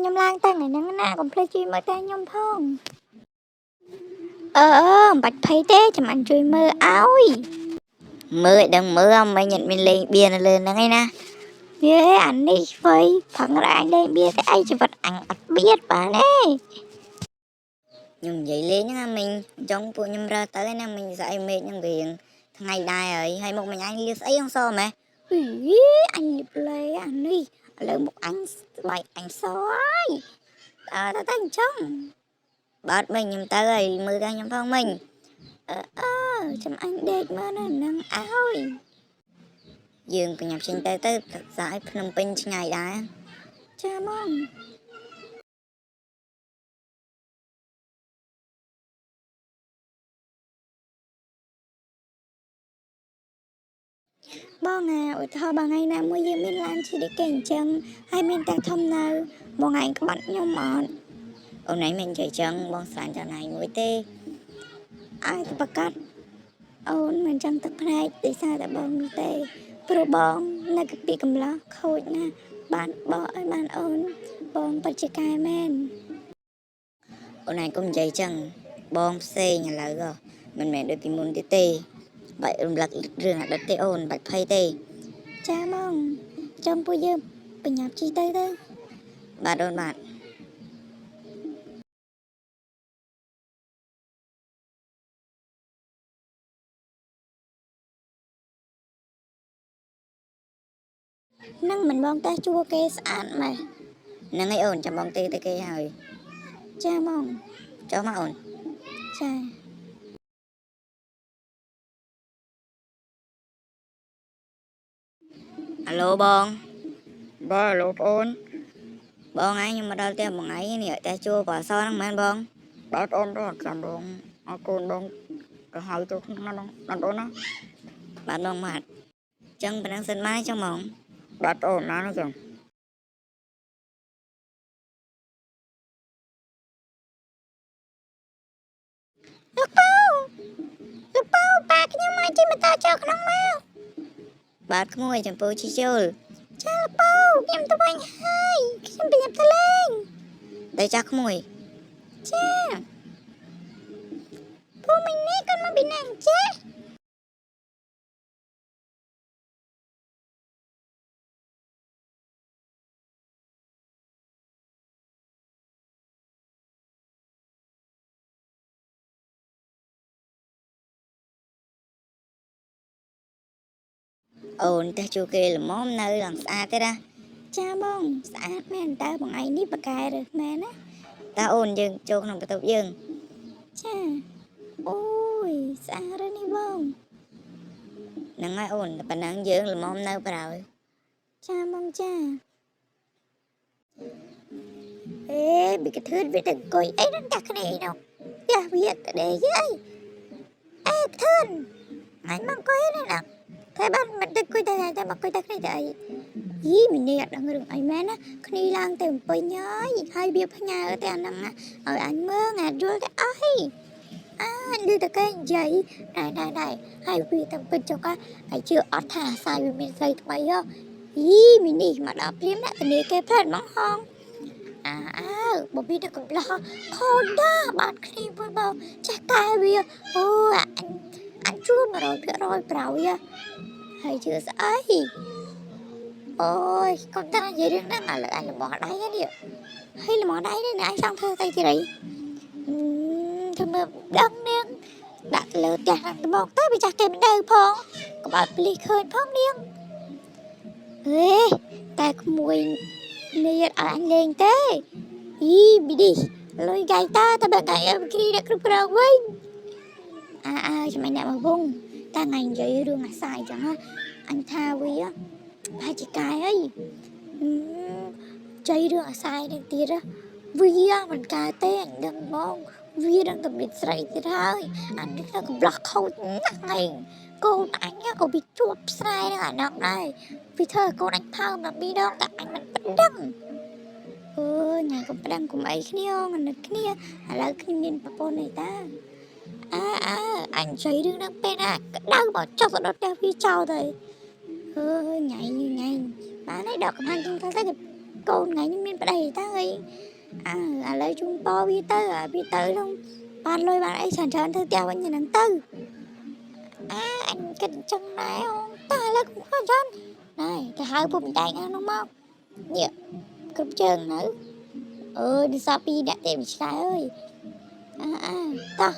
ខ្ញុំឡើងទៅថ្ងៃហ្នឹងណាកុំភ្លេចជួយមើលតែខ្ញុំផងបាច់ភ័យទេចាំអញជួយមើលឲ្យមើលដឹងមើលមិញអត់មានលេងបៀនៅលើហ្នឹងឯណាយេអានេះវៃផឹងរ៉ាញលេងបៀតែអីជីវិតអញអត់បៀតបានទេខ្ញុំនិយាយលេងហ្នឹងមិញចង់ពួកខ្ញុំរើទៅណាមិញស្អីមេឃហ្នឹងរៀងថ្ងៃដែរហើយមកមិញអញលាស្អីអងសមែយីអញលាប្លេអានេះឥឡូវមកអញស្បែកអញសហើយតែអញ្ចឹងបាទមិញខ្ញុំទៅហើយមើលតែខ្ញុំផងមិញចាំអញដេកមើលនៅហ្នឹងឲ្យយើងបញ្ញាប់ចេញទៅសាយភ្នំពេញឆ្ងាយដែរចាហ្មងបងឧទាហរណ៍បងថ្ងៃណាមួយយើងមានឡានជិះដូចគេអញ្ចឹងហើយមានតែធំនៅបងឯងក្បត់ខ្ញុំអត់អូនឯងមិននិយាយចឹងបងស្រាញ់តែណៃមួយទេអាចប្រកាសអូនមិនចឹងទឹកភ្នែកដោយសារតែបងនោះទេព្រោះបងនៅពីកំឡោះខូចណាបានបកឲ្យបានអូនបងពិតជាកែមែនអូនឯងកុំនិយាយចឹងបងផ្សេងឥឡូវមិនមែនដូចពីមុនទៀតទេបាច់រំលឹករឿងអតីតទេអូនបាច់ភ័យទេចាហ្មងចាំពួកយើងបញ្ញាប់ជិះទៅបាទអូនបាទនឹងមិនបងតែជួគេស្អាតម៉េះហ្នឹងឯងអូនចាំបងទេទៅគេហើយចាហ្មងចុះមកអូនចាអាឡូបងបាទអាឡូបងអូនបងឯងខ្ញុំមកដល់ផ្ទះបងឯងនេះតែជួប៉ាសហ្នឹងមែនបងបាទអូនបងចាំបងអរគុណបងក៏ហៅទៅក្នុងហ្នឹងអូនណាបាទបងបាទចឹងប៉ុណ្ណឹងសិនមកចឹងហ្មងបាទអូនណានោះចឹងលោកប៉ៅប៉ាខ្ញុំមកជិះម៉ូតូចូលក្នុងមកបាទក្មួយចំពោះជិះចូលចាលោកប៉ៅខ្ញុំទៅវិញហើយខ្ញុំបញ្ញាប់ទៅលេងតែចាស់ក្មួយចាពូមិញនេះគាត់មកពីណាចាអូនតែជួគេល្មមនៅឡើងស្អាតទេណាចាបងស្អាតមែនតើបងឯងនេះបកែរើសមែនណាតើអូនយើងចូលក្នុងបន្ទប់យើងចាអូយស្អាតrồiនេះបងហ្នឹងហើយអូនប៉ុណ្ណឹងយើងល្មមនៅក្រោយចាបងចាbị cái thước với từng coi ấy nó đặt này đâu ya biết để vậy cái thước anh mang coi này nè thế bạn mình từng coi đâyแต่ mà coi đây đây ý mình đi đặt người ai mẹ nó khi lang tìm coi nhớ hai bia phá nhà ở tại nằng ở anh mơ ngạt rồi cái ấy anh đưa tới cái giấy này hai bia tầm bên cho cái chưa ở thả sai mình xây thôi á ý mình đi mà đạp liếm lại cái cái phết mong hong bộ biết được là thôi đó bạn khi vui bao chắc tai bia anh chua mà rồi bảo ya hay chưa ấy ôi con ta vậy đừng đang là anh là mỏ đáy á đi hay là mỏ đáy đấy này xong thơ tay chị đấy thôi mà đâm điên đặt lỡ chàng một tới bị chặt trên đời phong có bạn ly khơi phong điên ê ta có mùi này anh lên thế ý bị đi lôi gai ta bạn gai ở kia đã cướp ra quên cho mày nè mà vung ta ngày vậy đường là xài chẳng ha anh tha quý á hai chị cái ấy chơi đường là xài đừng tiệt á vì á mình cài té anh đừng mong vì đang tập biệt sậy thì thôi anh biết là cũng block không ngày cô anh á cô bị chuột sai nữa nóc này vì thơ cô đánh thao mà bị đâu tại anh mình vẫn đăng nhà cũng đang cùng ấy kia mình được kia là cái nhìn papo này ta anh chơi đừng đang bên đang bỏ cho vào đeo phi chào thôi nhảy như nhảy bà này đọc hai chúng ta thấy កូនថ្ងៃនេះមានប្តីទៅហើយឥឡូវជូនពរវាទៅនឹងបានលុយបានអីច្រើនទៅផ្ទះវិញហ្នឹងទៅអញគិតអញ្ចឹងដែរអូនតែឥឡូវកុំខ្វល់ច្រើនណែទៅហៅពុកម្ដាយណានោះមកនេះគ្រប់ជើងនៅឌីសាពីអ្នកទេវិឆ្កែអើយតោះ